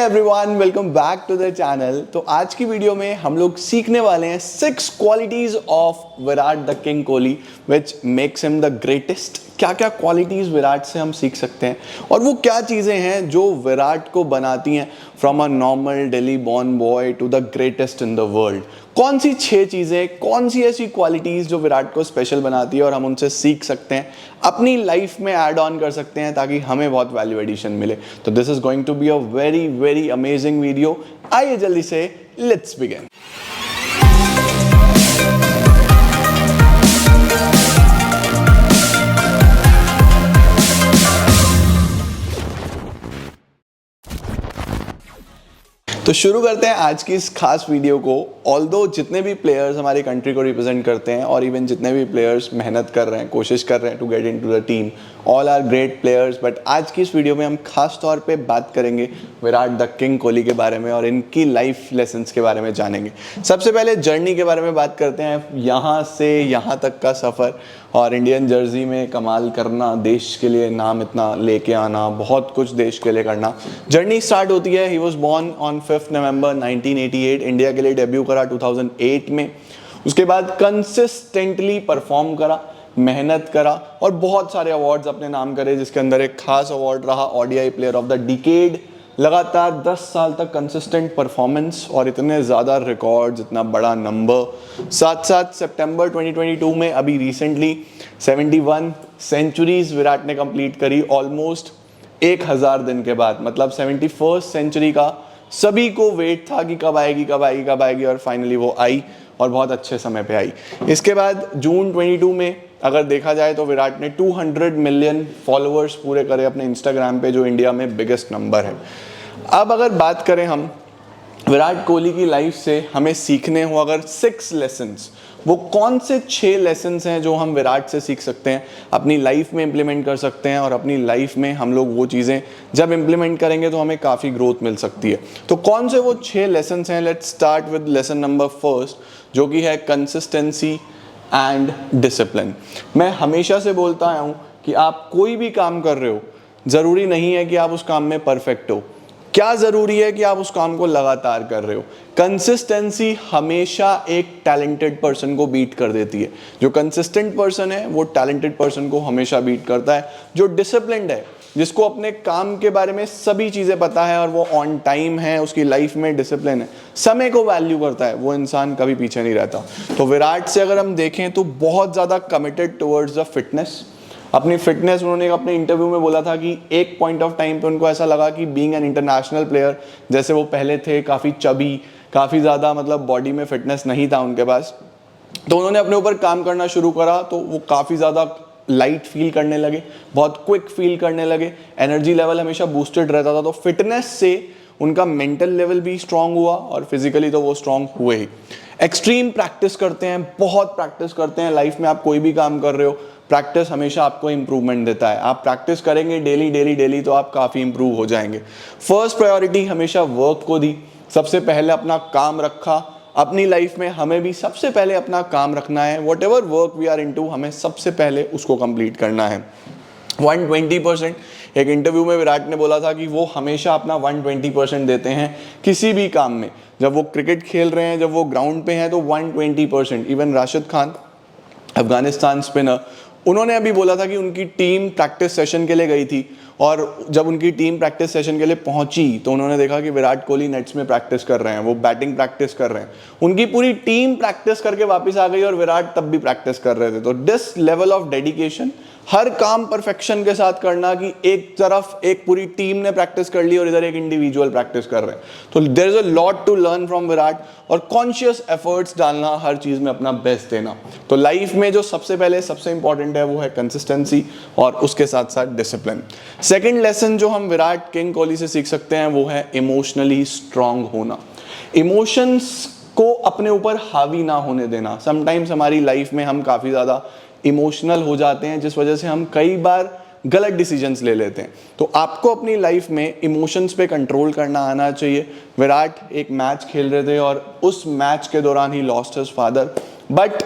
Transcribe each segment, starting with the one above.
Everyone, welcome back to the channel. तो आज की वीडियो में हम लोग सीखने वाले हैं 6 qualities of Virat the king Kohli which makes him the greatest. क्या क्या क्वालिटीज विराट से हम सीख सकते हैं और वो क्या चीज़ें हैं जो विराट को बनाती हैं from a normal Delhi born boy to the greatest in the world. कौन सी 6 चीज़ें, कौन सी ऐसी क्वालिटीज़ जो विराट को स्पेशल बनाती है और हम उनसे सीख सकते हैं, अपनी लाइफ में ऐड ऑन कर सकते हैं ताकि हमें बहुत वैल्यू एडिशन मिले। तो this is going to be a very very amazing video. आइए जल्दी से लेट्स बिगिन। तो शुरू करते हैं आज की इस खास वीडियो को। ऑल्दो जितने भी प्लेयर्स हमारी कंट्री को रिप्रेजेंट करते हैं और इवन जितने भी प्लेयर्स मेहनत कर रहे हैं, कोशिश कर रहे हैं to get into the team, all are great players, but आज की इस वीडियो में हम खास तौर पे बात करेंगे विराट द किंग कोहली के बारे में और इनकी लाइफ लेसन्स के बारे में जानेंगे। सबसे पहले जर्नी के बारे में बात करते हैं, यहाँ से यहाँ तक का सफ़र और इंडियन जर्सी में कमाल करना, देश के लिए नाम इतना लेके आना, बहुत कुछ देश के लिए करना। जर्नी स्टार्ट होती है, he was born on 5 November 1988, India के लिए डेब्यू करा 2008 में। उसके बाद कंसिस्टेंटली परफॉर्म करा, मेहनत करा और बहुत सारे अवार्ड्स अपने नाम करे, जिसके अंदर एक खास अवार्ड रहा ODI player of the decade. लगातार 10 साल तक कंसिस्टेंट परफॉर्मेंस और इतने ज़्यादा रिकॉर्ड्स, इतना बड़ा नंबर। साथ साथ सितंबर 2022 में अभी रिसेंटली 71 सेंचुरीज विराट ने कंप्लीट करी ऑलमोस्ट 1000 दिन के बाद। मतलब 71st सेंचुरी का सभी को वेट था कि कब आएगी कब आएगी कब आएगी, और फाइनली वो आई और बहुत अच्छे समय पे आई। इसके बाद जून 22 में अगर देखा जाए तो विराट ने 200 मिलियन फॉलोअर्स पूरे करे अपने इंस्टाग्राम पे, जो इंडिया में बिगेस्ट नंबर है। अब अगर बात करें हम विराट कोहली की लाइफ से हमें सीखने हो अगर 6 लेसन्स, वो कौन से 6 लेसन्स हैं जो हम विराट से सीख सकते हैं, अपनी लाइफ में इम्प्लीमेंट कर सकते हैं और अपनी लाइफ में हम लोग वो चीज़ें जब इम्प्लीमेंट करेंगे तो हमें काफ़ी ग्रोथ मिल सकती है। तो कौन से वो 6 लेसन्स हैं? Let's start with lesson number 1, जो कि है कंसिस्टेंसी एंड डिसिप्लिन। मैं हमेशा से बोलता आया हूँ कि आप कोई भी काम कर रहे हो, ज़रूरी नहीं है कि आप उस काम में परफेक्ट हो। क्या ज़रूरी है कि आप उस काम को लगातार कर रहे हो। कंसिस्टेंसी हमेशा एक टैलेंटेड पर्सन को बीट कर देती है। जो कंसिस्टेंट पर्सन है वो टैलेंटेड पर्सन को हमेशा बीट करता है। जो डिसिप्लिन्ड है, जिसको अपने काम के बारे में सभी चीज़ें पता है और वो ऑन टाइम है, उसकी लाइफ में डिसिप्लिन है, समय को वैल्यू करता है, वो इंसान कभी पीछे नहीं रहता। तो विराट से अगर हम देखें तो बहुत ज़्यादा कमिटेड टुवर्ड्स द फिटनेस। अपनी फिटनेस उन्होंने अपने इंटरव्यू में बोला था कि एक पॉइंट ऑफ टाइम पे उनको ऐसा लगा कि बीइंग एन इंटरनेशनल प्लेयर, जैसे वो पहले थे काफ़ी चबी, काफ़ी ज़्यादा मतलब बॉडी में फिटनेस नहीं था उनके पास, तो उन्होंने अपने ऊपर काम करना शुरू करा तो वो काफ़ी ज़्यादा लाइट फील करने लगे, बहुत क्विक फील करने लगे, एनर्जी लेवल हमेशा बूस्टेड रहता था। तो फिटनेस से उनका मेंटल लेवल भी स्ट्रांग हुआ और फिजिकली तो वो स्ट्रांग हुए ही। एक्सट्रीम प्रैक्टिस करते हैं, बहुत प्रैक्टिस करते हैं। लाइफ में आप कोई भी काम कर रहे हो, प्रैक्टिस हमेशा आपको इंप्रूवमेंट देता है। आप प्रैक्टिस करेंगे डेली डेली डेली तो आप काफ़ी इंप्रूव हो जाएंगे। फर्स्ट प्रायोरिटी हमेशा वर्क को दी, सबसे पहले अपना काम रखा। अपनी लाइफ में हमें भी सबसे पहले अपना काम रखना है। Whatever work we are into, हमें सबसे पहले उसको कंप्लीट करना है। 120%, एक इंटरव्यू में विराट ने बोला था कि वो हमेशा अपना 120% देते हैं किसी भी काम में। जब वो क्रिकेट खेल रहे हैं, जब वो ग्राउंड पे हैं तो 120%। इवन राशिद खान, अफगानिस्तान स्पिनर, उन्होंने अभी बोला था कि उनकी टीम प्रैक्टिस सेशन के लिए गई थी और जब उनकी टीम प्रैक्टिस सेशन के लिए पहुंची तो उन्होंने देखा कि विराट कोहली नेट्स में प्रैक्टिस कर रहे हैं, वो बैटिंग प्रैक्टिस कर रहे हैं। उनकी पूरी टीम प्रैक्टिस करके वापस आ गई और विराट तब भी प्रैक्टिस कर रहे थे। तो दिस लेवल ऑफ डेडिकेशन, हर काम परफेक्शन के साथ करना कि एक तरफ एक पूरी टीम ने प्रैक्टिस कर ली और इधर एक इंडिविजुअल प्रैक्टिस कर रहे हैं। तो there is a lot to learn from Virat. और कॉन्शियस एफर्ट्स डालना, हर चीज़ में अपना बेस्ट देना। तो लाइफ में जो सबसे पहले सबसे इंपॉर्टेंट है वो है कंसिस्टेंसी और उसके साथ साथ डिसिप्लिन। सेकेंड लेसन जो हम विराट किंग कोहली से सीख सकते हैं वो है इमोशनली स्ट्रांग होना। इमोशंस को अपने ऊपर हावी ना होने देना। समटाइम्स हमारी लाइफ में हम काफ़ी ज़्यादा इमोशनल हो जाते हैं, जिस वजह से हम कई बार गलत डिसीजंस ले लेते हैं। तो आपको अपनी लाइफ में इमोशंस पे कंट्रोल करना आना चाहिए। विराट एक मैच खेल रहे थे और उस मैच के दौरान he lost his father, but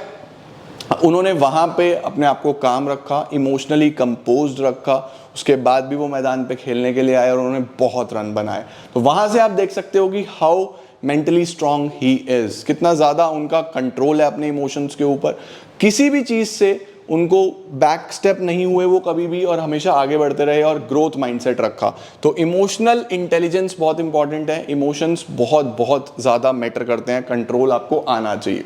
उन्होंने वहाँ पे अपने आप को काम रखा, इमोशनली कंपोज्ड रखा, उसके बाद भी वो मैदान पे खेलने के लिए आए और उन्होंने बहुत रन बनाए। तो वहाँ से आप देख सकते हो कि how mentally strong he is, कितना ज़्यादा उनका कंट्रोल है अपने इमोशंस के ऊपर, किसी भी चीज़ से उनको बैक स्टेप नहीं हुए वो कभी भी, और हमेशा आगे बढ़ते रहे और ग्रोथ माइंडसेट रखा। तो इमोशनल इंटेलिजेंस बहुत इंपॉर्टेंट है, इमोशंस बहुत बहुत ज़्यादा मैटर करते हैं, कंट्रोल आपको आना चाहिए।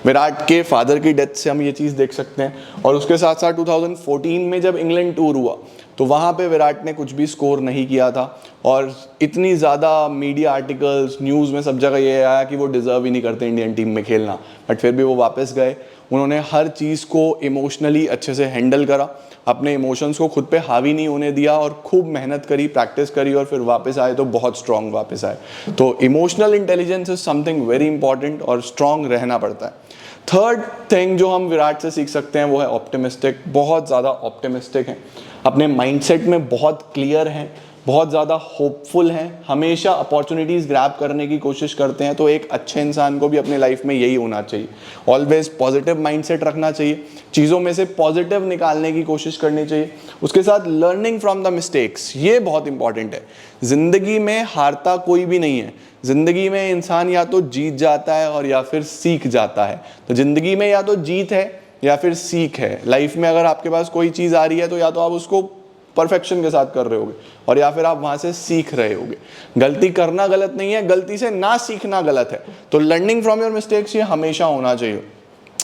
विराट के फादर की डेथ से हम ये चीज़ देख सकते हैं, और उसके साथ साथ 2014 में जब इंग्लैंड टूर हुआ तो वहाँ पे विराट ने कुछ भी स्कोर नहीं किया था, और इतनी ज़्यादा मीडिया आर्टिकल्स, न्यूज़ में सब जगह ये आया कि वो डिज़र्व ही नहीं करते इंडियन टीम में खेलना, बट फिर भी वो वापस गए। उन्होंने हर चीज़ को इमोशनली अच्छे से हैंडल करा, अपने इमोशंस को खुद पे हावी नहीं होने दिया, और खूब मेहनत करी, प्रैक्टिस करी, और फिर वापस आए तो बहुत स्ट्रांग वापस आए। तो emotional intelligence is something very important, और स्ट्रांग रहना पड़ता है। थर्ड थिंग जो हम विराट से सीख सकते हैं वो है ऑप्टिमिस्टिक, बहुत ज़्यादा ऑप्टिमिस्टिक हैं, अपने माइंडसेट में बहुत क्लियर हैं, बहुत ज़्यादा होपफुल हैं, हमेशा अपॉर्चुनिटीज़ ग्रैब करने की कोशिश करते हैं। तो एक अच्छे इंसान को भी अपनी लाइफ में यही होना चाहिए, ऑलवेज पॉजिटिव माइंडसेट रखना चाहिए, चीज़ों में से पॉजिटिव निकालने की कोशिश करनी चाहिए। उसके साथ लर्निंग फ्रॉम द मिस्टेक्स, ये बहुत इंपॉर्टेंट है। ज़िंदगी में हारता कोई भी नहीं है, ज़िंदगी में इंसान या तो जीत जाता है और या फिर सीख जाता है। तो ज़िंदगी में या तो जीत है या फिर सीख है। लाइफ में अगर आपके पास कोई चीज़ आ रही है तो या तो आप उसको परफेक्शन के साथ कर रहे होगे, और या फिर आप वहाँ से सीख रहे होगे। गलती करना गलत नहीं है, गलती से ना सीखना गलत है। तो लर्निंग फ्रॉम योर मिस्टेक्स ये हमेशा होना चाहिए।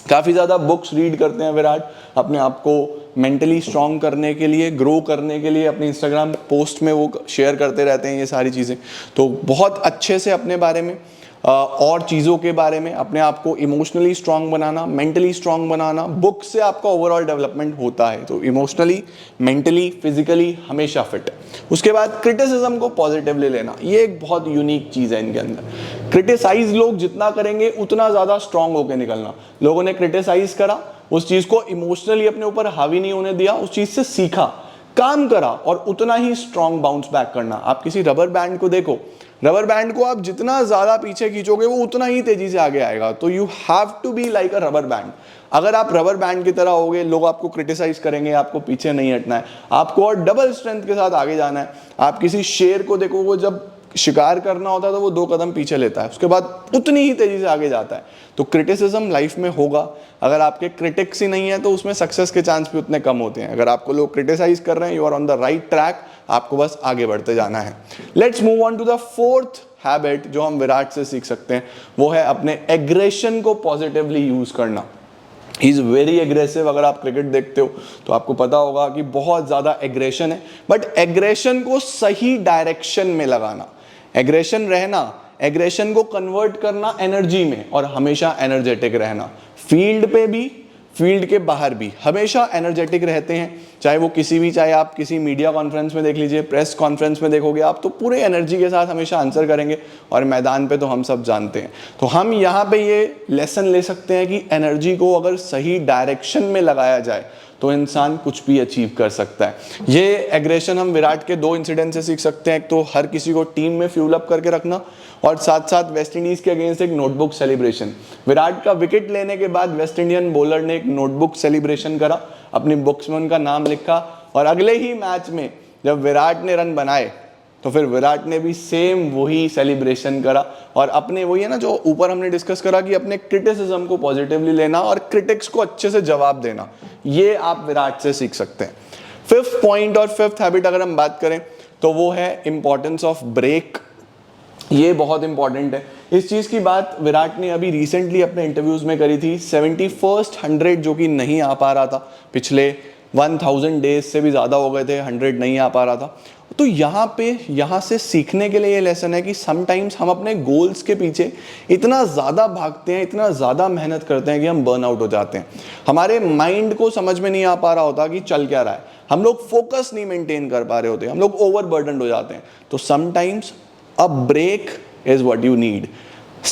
काफ़ी ज़्यादा बुक्स रीड करते हैं विराट, अपने आप को मेंटली स्ट्रांग करने के लिए, ग्रो करने के लिए, अपने इंस्टाग्राम पोस्ट में वो शेयर करते रहते हैं ये सारी चीज़ें। तो बहुत अच्छे से अपने बारे में और चीज़ों के बारे में अपने आप को इमोशनली स्ट्रांग बनाना, मेंटली स्ट्रांग बनाना, बुक से आपका ओवरऑल डेवलपमेंट होता है। तो इमोशनली, मेंटली, फिजिकली हमेशा फिट है। उसके बाद क्रिटिसिज्म को पॉजिटिवली लेना, ये एक बहुत यूनिक चीज़ है इनके अंदर। क्रिटिसाइज लोग जितना करेंगे उतना ज़्यादा स्ट्रांग होकर निकलना। लोगों ने क्रिटिसाइज करा, उस चीज़ को इमोशनली अपने ऊपर हावी नहीं होने दिया, उस चीज़ से सीखा, काम करा, और उतना ही स्ट्रांग बाउंस बैक करना। आप किसी रबर बैंड को देखो, रबर बैंड को आप जितना ज़्यादा पीछे खींचोगे वो उतना ही तेजी से आगे आएगा। तो you have to be like a rubber band. अगर आप रबर बैंड की तरह होगे, लोग आपको क्रिटिसाइज करेंगे, आपको पीछे नहीं हटना है, आपको और डबल स्ट्रेंथ के साथ आगे जाना है। आप किसी शेर को देखो, वो जब शिकार करना होता है तो वो 2 कदम पीछे लेता है, उसके बाद उतनी ही तेजी से आगे जाता है। तो क्रिटिसिज्म लाइफ में होगा, अगर आपके क्रिटिक्स ही नहीं है तो उसमें सक्सेस के चांस भी उतने कम होते हैं। अगर आपको लोग क्रिटिसाइज कर रहे हैं, you are on the right track, आपको बस आगे बढ़ते जाना है। Let's move on to the fourth habit जो हम विराट से सीख सकते हैं, वो है अपने एग्रेशन को पॉजिटिवली यूज करना। He is very aggressive. अगर आप क्रिकेट देखते हो तो आपको पता होगा कि बहुत ज़्यादा एग्रेशन है, बट एग्रेशन को सही डायरेक्शन में लगाना, एग्रेशन रहना, एग्रेशन को कन्वर्ट करना एनर्जी में, और हमेशा एनर्जेटिक रहना। फील्ड पे भी, फील्ड के बाहर भी हमेशा एनर्जेटिक रहते हैं। चाहे वो चाहे आप किसी मीडिया कॉन्फ्रेंस में देख लीजिए, प्रेस कॉन्फ्रेंस में देखोगे आप, तो पूरे एनर्जी के साथ हमेशा आंसर करेंगे, और मैदान पे तो हम सब जानते हैं। तो हम यहाँ पे ये लेसन ले सकते हैं कि एनर्जी को अगर सही डायरेक्शन में लगाया जाए तो इंसान कुछ भी अचीव कर सकता है। ये एग्रेशन हम विराट के 2 इंसिडेंट से सीख सकते हैं। एक तो हर किसी को टीम में फ्यूल अप करके रखना, और साथ साथ वेस्ट इंडीज के अगेंस्ट एक नोटबुक सेलिब्रेशन। विराट का विकेट लेने के बाद वेस्ट इंडियन बॉलर ने एक नोटबुक सेलिब्रेशन करा, अपनी बुक्स में उनका नाम लिखा, और अगले ही मैच में जब विराट ने रन बनाए तो फिर विराट ने भी सेम वही सेलिब्रेशन करा। और अपने वही है ना जो ऊपर हमने डिस्कस करा कि अपने क्रिटिसिज्म को पॉजिटिवली लेना और क्रिटिक्स को अच्छे से जवाब देना, ये आप विराट से सीख सकते हैं। 5th पॉइंट और 5th हैबिट अगर हम बात करें तो वो है इंपॉर्टेंस ऑफ ब्रेक। ये बहुत इंपॉर्टेंट है। इस चीज़ की बात विराट ने अभी रिसेंटली अपने इंटरव्यूज़ में करी थी। 71st 100 जो कि नहीं आ पा रहा था, पिछले 1000 डेज से भी ज़्यादा हो गए थे, 100 नहीं आ पा रहा था। तो यहाँ से सीखने के लिए ये लेसन है कि समटाइम्स हम अपने गोल्स के पीछे इतना ज़्यादा भागते हैं, इतना ज़्यादा मेहनत करते हैं कि हम बर्न आउट हो जाते हैं। हमारे माइंड को समझ में नहीं आ पा रहा होता कि चल क्या रहा है, हम लोग फोकस नहीं मेंटेन कर पा रहे होते, हम लोग ओवरबर्डन्ड हो जाते हैं। तो sometimes a break is what you need.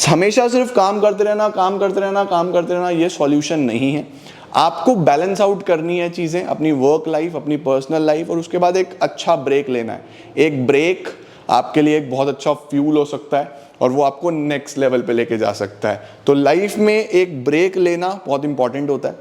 हमेशा सिर्फ काम करते रहना ये सॉल्यूशन नहीं है। आपको बैलेंस आउट करनी है चीज़ें, अपनी वर्क लाइफ, अपनी पर्सनल लाइफ, और उसके बाद एक अच्छा ब्रेक लेना है। एक ब्रेक आपके लिए एक बहुत अच्छा फ्यूल हो सकता है और वो आपको नेक्स्ट लेवल पे लेके जा सकता है। तो लाइफ में एक ब्रेक लेना बहुत इंपॉर्टेंट होता है।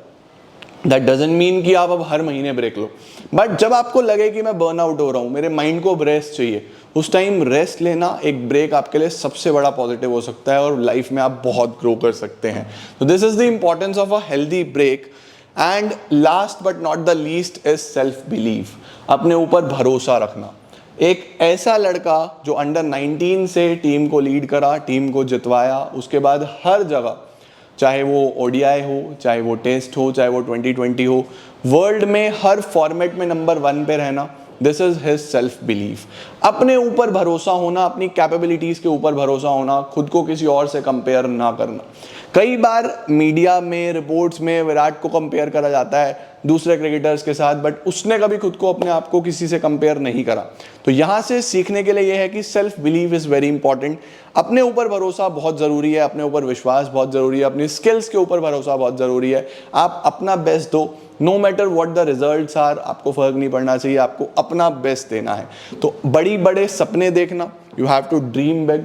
दैट डजंट मीन कि आप अब हर महीने ब्रेक लो, बट जब आपको लगे कि मैं बर्न आउट हो रहा हूँ, मेरे माइंड को अब रेस्ट चाहिए, उस टाइम रेस्ट लेना, एक ब्रेक आपके लिए सबसे बड़ा पॉजिटिव हो सकता है और लाइफ में आप बहुत ग्रो कर सकते हैं। तो this is the importance of a healthy break. And last but not the least is self believe, अपने ऊपर भरोसा रखना। एक ऐसा लड़का जो अंडर 19 से टीम को लीड करा, टीम को जितवाया, उसके बाद हर जगह, चाहे वो ओडीआई हो, चाहे वो टेस्ट हो, चाहे वो 2020 हो, वर्ल्ड में हर फॉर्मेट में नंबर 1 पे रहना, this is his self belief. अपने ऊपर भरोसा होना, अपनी कैपेबिलिटीज के ऊपर भरोसा होना, खुद को किसी और से कंपेयर ना करना। कई बार मीडिया में, रिपोर्ट्स में विराट को कंपेयर करा जाता है दूसरे क्रिकेटर्स के साथ, बट उसने कभी खुद को, अपने आप को किसी से कंपेयर नहीं करा। तो यहाँ से सीखने के लिए यह है कि self believe is very important. अपने ऊपर भरोसा बहुत ज़रूरी है, अपने ऊपर विश्वास बहुत ज़रूरी है, अपनी स्किल्स के ऊपर भरोसा बहुत ज़रूरी है। आप अपना बेस्ट दो, no matter what the results are, आपको फ़र्क नहीं पड़ना चाहिए, आपको अपना बेस्ट देना है। तो बड़े सपने देखना, you have to dream big.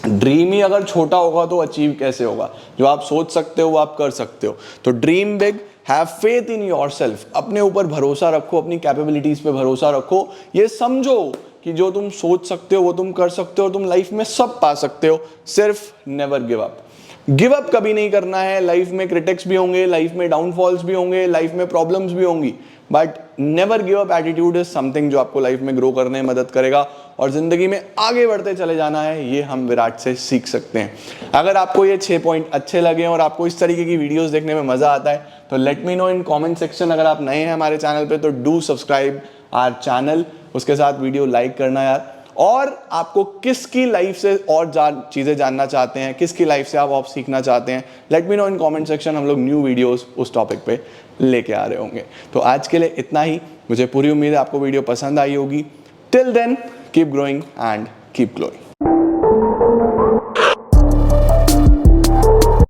Dream ही अगर छोटा होगा तो अचीव कैसे होगा? जो आप सोच सकते हो वो आप कर सकते हो। तो dream big, have faith in yourself, अपने ऊपर भरोसा रखो, अपनी कैपेबिलिटीज पे भरोसा रखो। ये समझो कि जो तुम सोच सकते हो वो तुम कर सकते हो, तुम लाइफ में सब पा सकते हो। सिर्फ never give up. Give up कभी नहीं करना है। लाइफ में क्रिटिक्स भी होंगे, लाइफ में डाउनफॉल्स भी होंगे, लाइफ में प्रॉब्लम्स भी होंगी, but never give up attitude is something जो आपको लाइफ में ग्रो करने में मदद करेगा और जिंदगी में आगे बढ़ते चले जाना है। ये हम विराट से सीख सकते हैं। अगर आपको ये 6 पॉइंट अच्छे लगे और आपको इस तरीके की वीडियोस देखने में मजा आता है तो let me know in comment section. अगर आप नए हैं हमारे चैनल पे तो डू सब्सक्राइब आवर चैनल, उसके साथ वीडियो लाइक करना यार। और आपको किसकी लाइफ से और चीज़ें जानना चाहते हैं, किसकी लाइफ से आप सीखना चाहते हैं, let me know in comment section. हम लोग न्यू वीडियोस उस टॉपिक पे लेके आ रहे होंगे। तो आज के लिए इतना ही। मुझे पूरी उम्मीद है आपको वीडियो पसंद आई होगी। Till then keep growing and keep glowing.